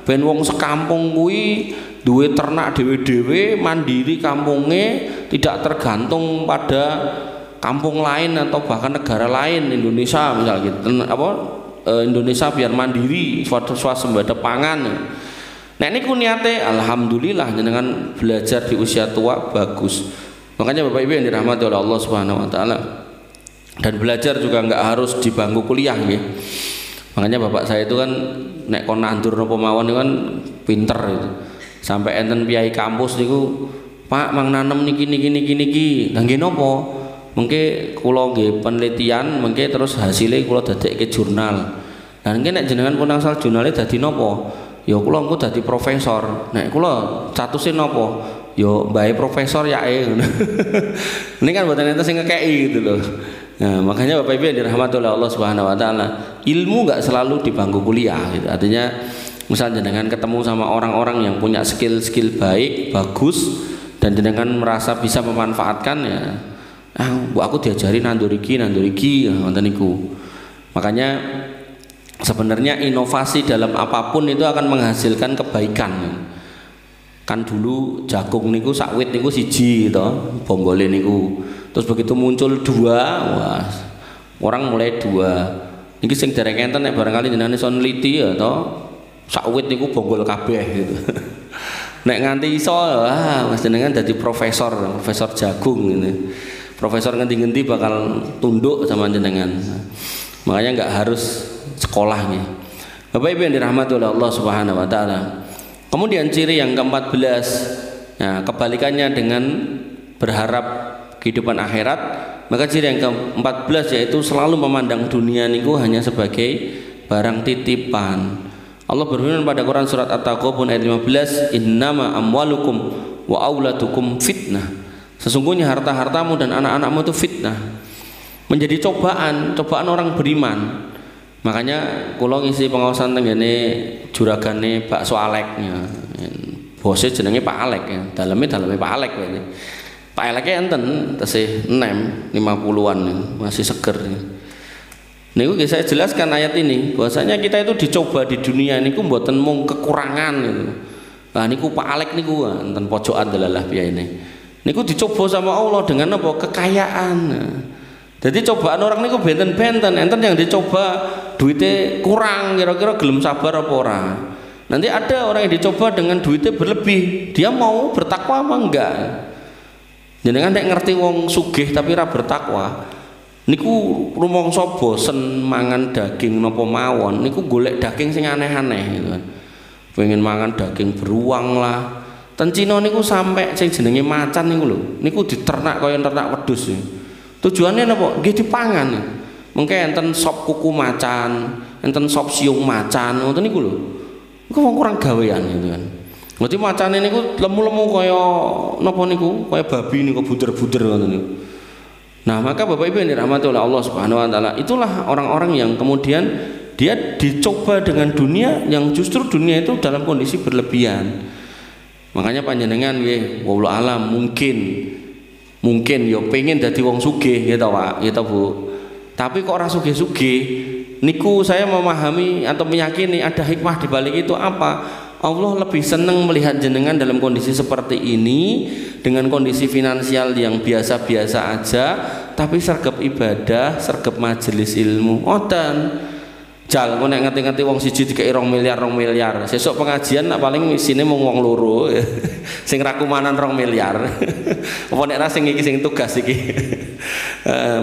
Speaker 1: Ben wong sekampung kuwi duwe ternak dhewe-dhewe, mandiri kampungnya, tidak tergantung pada kampung lain atau bahkan negara lain. Indonesia misal gitu. Indonesia biar mandiri, swasembada pangan. Nah ini niate alhamdulillah jenengan belajar di usia tua bagus. Makanya Bapak Ibu yang dirahmati oleh Allah Subhanahu wa taala, dan belajar juga nggak harus di bangku kuliah nggih. Makanya bapak saya itu kan nek kon nandur napa mawon itu kan pinter itu. Sampai enten piyai kampus niku, Pak mang nanem niki. Lah nggih napa? Mengke kula nggih penelitian, mengke terus hasilnya kula dadekke jurnal. Dan nek jenengan pun angsal jurnale dadi napa? Ya kula engko dadi profesor. Nek kula statuse napa? Ya mbae profesor yae ngono. Ini kan mboten enten sing ngekeki gitu loh. Nah, makanya Bapak Ibu yang dirahmati oleh Allah Subhanahu wa taala, ilmu enggak selalu di bangku kuliah gitu. Artinya misal jenengan ketemu sama orang-orang yang punya skill-skill baik, bagus, dan jenengan merasa bisa memanfaatkan ya, aku diajari nandur iki ngoten niku. Makanya sebenarnya inovasi dalam apapun itu akan menghasilkan kebaikan. Kan dulu jagung niku sakwit niku siji to, bonggole niku. Terus begitu muncul 2, wah, orang mulai 2. Niki sing dereng enten nek barangkali jenengan iso neliti ya to, sakwit niku bonggol kabeh gitu. Nek nganti iso, wah, Mas jenengan dadi profesor jagung gitu. Profesor ngendi-ngendi bakal tunduk sama jenengan. Makanya enggak harus sekolah nih. Bapak Ibu yang dirahmati oleh Allah Subhanahu wa taala. Kemudian ciri yang ke-14, nah, kebalikannya dengan berharap kehidupan akhirat, maka ciri yang ke-14 yaitu selalu memandang dunia niku hanya sebagai barang titipan. Allah berfirman pada Quran surat At-Taghabun ayat 15, innama amwalukum wa auladukum fitnah. Sesungguhnya harta-hartamu dan anak-anakmu itu fitnah, menjadi cobaan orang beriman. Makanya kula ngisi pengawasan tenggene juragane bakso Aleknya. Bose jenenge Pak Alek ya, daleme Pak Alek ini. Pak Aleknya enten tesih 50-an masih seger. Niku saya jelaskan ayat ini bahwasanya kita itu dicoba di dunia niku mboten mung kekurangan gitu. Nah niku Pak Alek niku enten pojokan delalah piye ini. Niku dicoba sama Allah dengan apa? Kekayaan. Jadi cobaan orang niku benten-benten, enten yang dicoba duitnya kurang, kira-kira gelem sabar apa ora. Nanti ada orang yang dicoba dengan duitnya berlebih, dia mau bertakwa apa enggak? Jenengan nek ngerti wong sugih tapi ra bertakwa, niku rumangsa bosen mangan daging napa mawon, niku golek daging sing aneh-aneh gitu kan. Pengen mangan daging beruang lah. Ten Cina niku sampai sing jenenge macan niku lho, niku diternak kaya ternak wedhus. Tujuannya napa? Nggih dipangan. Mengke enten sop kuku macan, enten sop siung macan, ngoten niku lho. Niku wong kurang gawean gitu kan. Berarti macane niku lemu-lemu kaya napa niku? Kaya babi niku buder-buder ngoten niku. Nah, maka Bapak Ibu yang dirahmati oleh Allah Subhanahu wa taala, itulah orang-orang yang kemudian dia dicoba dengan dunia yang justru dunia itu dalam kondisi berlebihan. Makanya panjenengan nggih wallahu alam mungkin yo pengen dadi wong sugih ya ta Pak, ya ta Bu. Tapi kok ora sugih-sugih, niku saya memahami atau meyakini ada hikmah di balik itu apa? Allah lebih senang melihat jenengan dalam kondisi seperti ini, dengan kondisi finansial yang biasa-biasa aja, tapi sergap ibadah, sergap majelis ilmu. Ngoten. Jal kok nek ngerti-ngerti wong siji dikei 2 miliar. Sesuk pengajian nak paling isine mung wong loro. Sing ra kumanan 2 miliar. Apa nek ra sing iki sing tugas iki.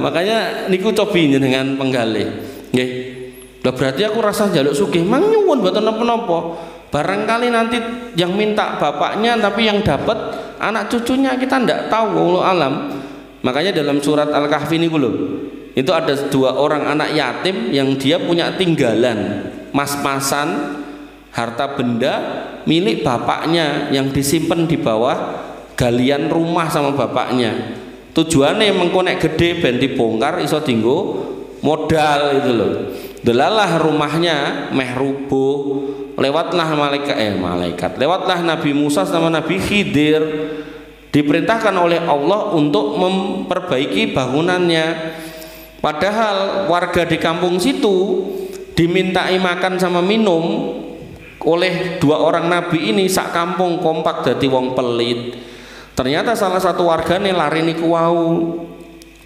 Speaker 1: Makanya niku cobi jenengan penggalih. Nggih. Lah berarti aku rasa njaluk sugih, mang nyuwun mboten napa-napa. Barangkali nanti yang minta bapaknya tapi yang dapat anak cucunya kita ndak tahu, wallahu alam. Makanya dalam surat Al-Kahfi niku lho, itu ada 2 orang anak yatim yang dia punya tinggalan mas-masan harta benda milik bapaknya yang disimpan di bawah galian rumah sama bapaknya. Tujuannya mengko nek gede ben dibongkar iso dinggo modal itu loh. Delalah rumahnya meh rubuh, lewatlah malaikat, lewatlah Nabi Musa sama Nabi Khidir, diperintahkan oleh Allah untuk memperbaiki bangunannya. Padahal warga di kampung situ dimintai makan sama minum oleh 2 orang nabi ini, sak kampung kompak dadi wong pelit. Ternyata salah satu wargane lari niku wau.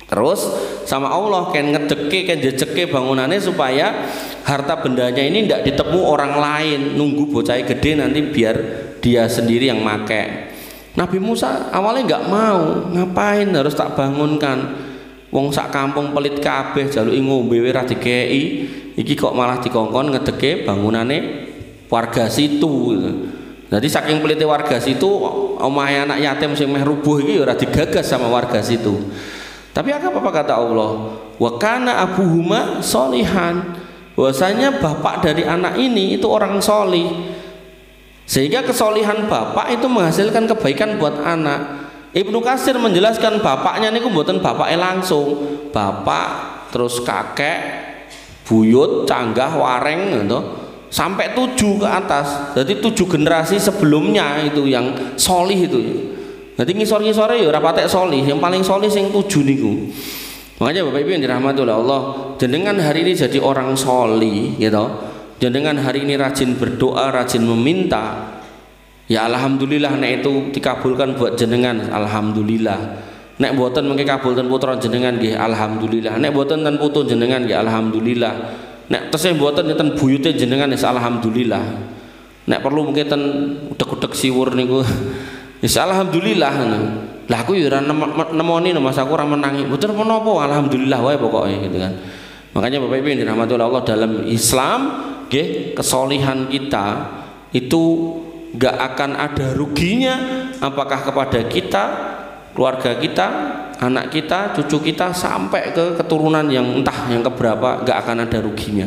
Speaker 1: Terus sama Allah ken jejeke bangunannya supaya harta bendanya ini tidak ditemu orang lain, nunggu bocah gede nanti biar dia sendiri yang make. Nabi Musa awalnya nggak mau, ngapain harus tak bangunkan, wong sak kampung pelit kabeh jaluki ngombe ora dikeki, iki kok malah dikongkon ngedeke bangunane warga situ. Jadi saking pelite warga situ, omahe anak yatim sing meh rubuh iki ora digagas sama warga situ. Tapi apa kata Allah? Wa kana abuhuma sholihan. bahwasanya bapak dari anak ini itu orang solih, sehingga kesolihan bapak itu menghasilkan kebaikan buat anak. Ibnu Katsir menjelaskan bapaknya niku mboten bapaknya langsung, bapak terus kakek, buyut, canggah, wareng gitu, sampai 7 ke atas. Jadi 7 generasi sebelumnya itu yang solih itu. Jadi ngisor-ngisore ya ora patek solih, yang paling solih sing 7 niku. Makanya Bapak Ibu yang dirahmati oleh Allah, jenengan hari ini jadi orang solih gitu, jenengan hari ini rajin berdoa, rajin meminta, ya alhamdulillah nek itu dikabulkan buat jenengan, alhamdulillah. Nek mboten mengke kabulten putra jenengan nggih alhamdulillah. Nek mboten ten putu jenengan nggih alhamdulillah. Nek tesih mboten ten buyute jenengan ya alhamdulillah. Nek perlu mungkin ten udek-udek siwur niku ya alhamdulillah. Lah aku ya ora nemoni Mas, aku ora menangi. Mboten menapa, alhamdulillah wae pokoke gitu kan. Makanya Bapak Ibu yang dirahmati oleh Allah, dalam Islam nggih kesolihan kita itu enggak akan ada ruginya, apakah kepada kita, keluarga kita, anak kita, cucu kita, sampai ke keturunan yang entah yang keberapa, enggak akan ada ruginya.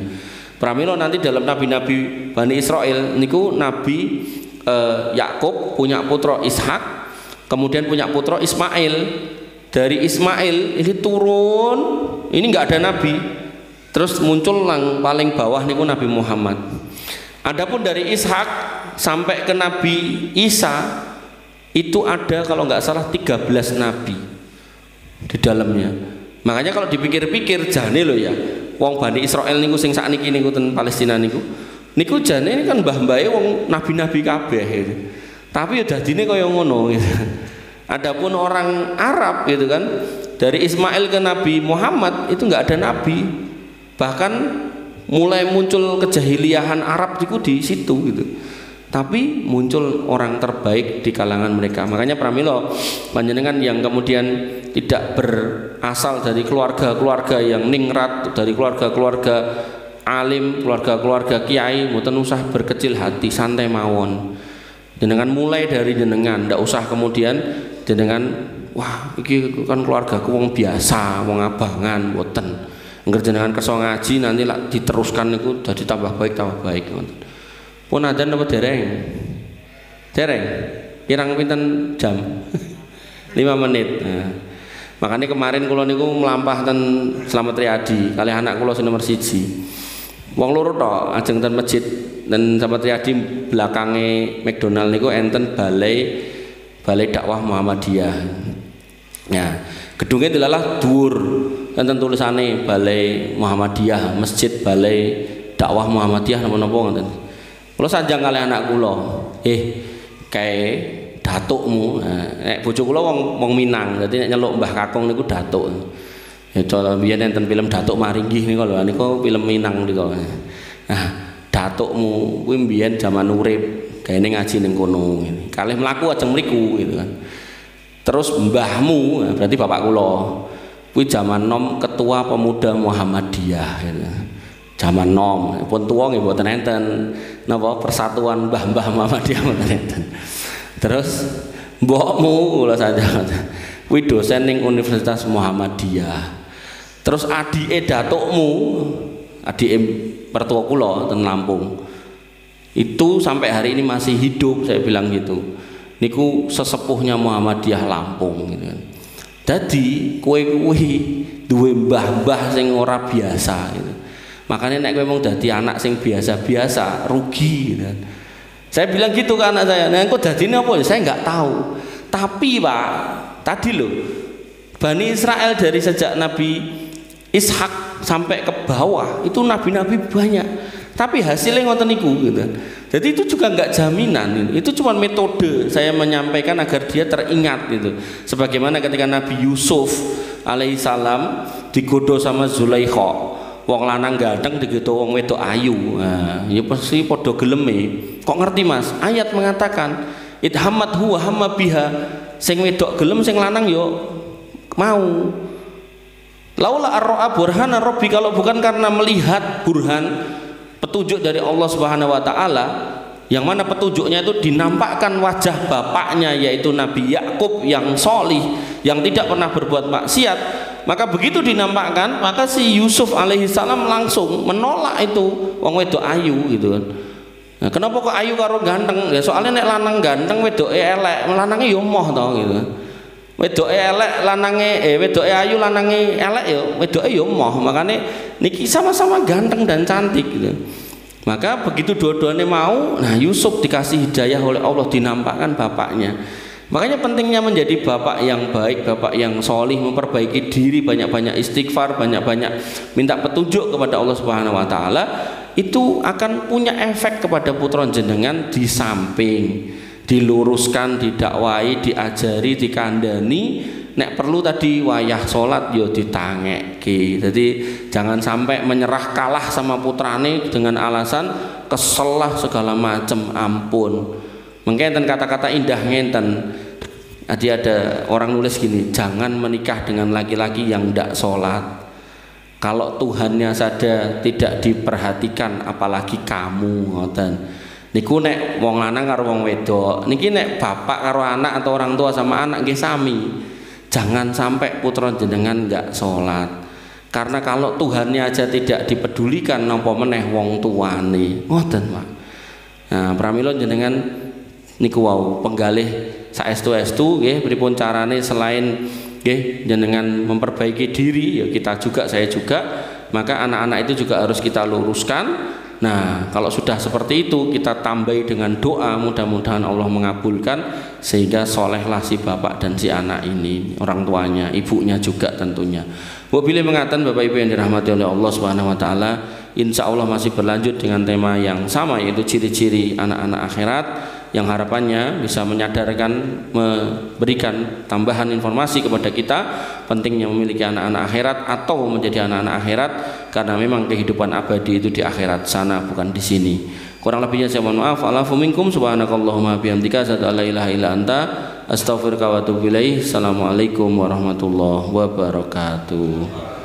Speaker 1: Pramila nanti dalam nabi-nabi Bani Israel niku Nabi Yakub punya putra Ishak, kemudian punya putra Ismail. Dari Ismail ini turun, ini enggak ada nabi, terus muncul yang paling bawah niku Nabi Muhammad. Adapun dari Ishak sampai ke Nabi Isa itu ada kalau nggak salah 13 nabi di dalamnya. Makanya kalau dipikir-pikir jane loh ya, wong Bani Israel niku sing sakniki niku ten Palestina niku jane ini kan mbah-mbahe wong nabi-nabi kabeh gitu. Tapi ya dadine kaya ngono gitu. Adapun orang Arab gitu kan, dari Ismail ke Nabi Muhammad itu nggak ada nabi. Bahkan mulai muncul kejahiliahan Arab itu di situ gitu. Tapi muncul orang terbaik di kalangan mereka. Makanya pramila panjenengan yang kemudian tidak berasal dari keluarga-keluarga yang ningrat, dari keluarga-keluarga alim, keluarga-keluarga kiai, mboten usah berkecil hati, santai mawon. Jenengan mulai dari jenengan, ndak usah kemudian jenengan wah iki kan keluargaku wong biasa, wong abangan, mboten. Engger jenengan kersa ngaji nanti lak diteruskan niku dadi tambah baik ngoten. Pun adzan apa dereng? Dereng. Kirang pinten jam? 5 menit. Nah, makanya kemarin kula niku mlampah ten Slamet Riyadi kali anak kula sing nomor 1. Wong loro tok ajeng ten masjid dan Slamet Riyadi belakange McDonald niku enten balai dakwah Muhammadiyah. Nah, gedungnya dilalah dhuwur enten tulisane balai Muhammadiyah, masjid balai dakwah Muhammadiyah napa-napa ngoten. Kula sanjang kali anak kula, kae datukmu. Nek bojo kula wong Minang, dadi nek nyeluk Mbah Kakung niku datuk. Ya cara biyen enten film Datuk Maringgih niku lho, niku film Minang niku. Nah, datukmu kuwi mbiyen jaman urip, gaene ngaji ning kono ngene. Kalih mlaku ajeng mriku gitu kan. Terus mbahmu, berarti bapak kula, kuwi jaman nom ketua pemuda Muhammadiyah gitu. Zaman nom, pun tua nggih mboten enten napa persatuan mbah-mbah Muhammadiyah mboten enten. Terus mbokmu kula saja kuwi dosen ning Universitas Muhammadiyah. Terus adike datukmu, adike mertua kula ten Lampung. Itu sampai hari ini masih hidup, saya bilang gitu. Niku sesepuhnya Muhammadiyah Lampung gitu kan. Dadi kowe kuwi duwe mbah-mbah sing ora biasa gitu. Makanya nek kowe mung dadi anak sing biasa-biasa rugi gitu. Saya bilang gitu ke anak saya, nah kok dadine apa ya saya nggak tahu. Tapi Pak, tadi loh Bani Israel dari sejak Nabi Ishak sampai ke bawah itu nabi-nabi banyak. Tapi hasilnya ngoten niku gitu. Jadi itu juga nggak jaminan, itu cuma metode saya menyampaikan agar dia teringat gitu. Sebagaimana ketika Nabi Yusuf alaihissalam digoda sama Zulaikha, wong lanang ganteng digoda wong wedok ayu. Nah, ya pasti padha geleme. Kok ngerti Mas? Ayat mengatakan idhammat huwa hamma biha. Sing wedok gelem, sing lanang yo mau. Laula ar-ra'a burhana rabbi, kalau bukan karena melihat burhan petunjuk dari Allah Subhanahu wa taala, yang mana petunjuknya itu dinampakkan wajah bapaknya yaitu Nabi Yakub yang solih, yang tidak pernah berbuat maksiat, Maka begitu dinampakkan, maka si Yusuf alaihissalam langsung menolak itu wong wedok ayu gitu kan. Nah, kenapa kok ayu karo ganteng? Ya soalnya nek lanang ganteng wedoke elek, lanange yo moh to gitu. Wedoke elek lanange wedoke ayu lanange elek yo wedoke yo moh. Makane niki sama-sama ganteng dan cantik gitu. Maka begitu dua-duanya mau, nah Yusuf dikasih hidayah oleh Allah, dinampakkan bapaknya. Makanya pentingnya menjadi bapak yang baik, bapak yang solih, memperbaiki diri, banyak-banyak istighfar, banyak-banyak minta petunjuk kepada Allah Subhanahu Wa Taala. Itu akan punya efek kepada putra jenengan di samping diluruskan, didakwai, diajari, dikandani. Nek perlu tadi wayah sholat yo ditangeki. Jadi jangan sampai menyerah kalah sama putrane dengan alasan kesel lah segala macam, ampun. Mungkin kata-kata indah ngenten. Tadi ada orang nulis gini, jangan menikah dengan laki-laki yang tidak sholat. Kalau Tuhannya saja tidak diperhatikan, apalagi kamu, ngoten. Niku nek wong lanang karo wong wedok, niki nek bapak karo anak atau orang tua sama anak nggih sami. Jangan sampai putra jenengan enggak sholat. Karena kalau Tuhannya aja tidak dipedulikan, napa meneh wong tuane. Ngoten, Pak. Nah, pramila jenengan niku wau penggalih saestu-estu nggih pripun carane selain nggih jenengan memperbaiki diri, ya kita juga, saya juga, maka anak-anak itu juga harus kita luruskan. Nah, kalau sudah seperti itu kita tambahi dengan doa, mudah-mudahan Allah mengabulkan sehingga solehlah si bapak dan si anak ini, orang tuanya, ibunya juga tentunya. Wabillahi mengatakan Bapak Ibu yang dirahmati oleh Allah Subhanahu Wa Taala, insya Allah masih berlanjut dengan tema yang sama, yaitu ciri-ciri anak-anak akhirat, yang harapannya bisa menyadarkan, memberikan tambahan informasi kepada kita pentingnya memiliki anak-anak akhirat atau menjadi anak-anak akhirat, karena memang kehidupan abadi itu di akhirat sana, bukan di sini. Kurang lebihnya saya mohon maaf. Alafu minkum subhanakallahumma bihamdika asyhadu an la ilaha illa anta astaghfiruka wa atubu ilaik. Assalamualaikum warahmatullahi wabarakatuh.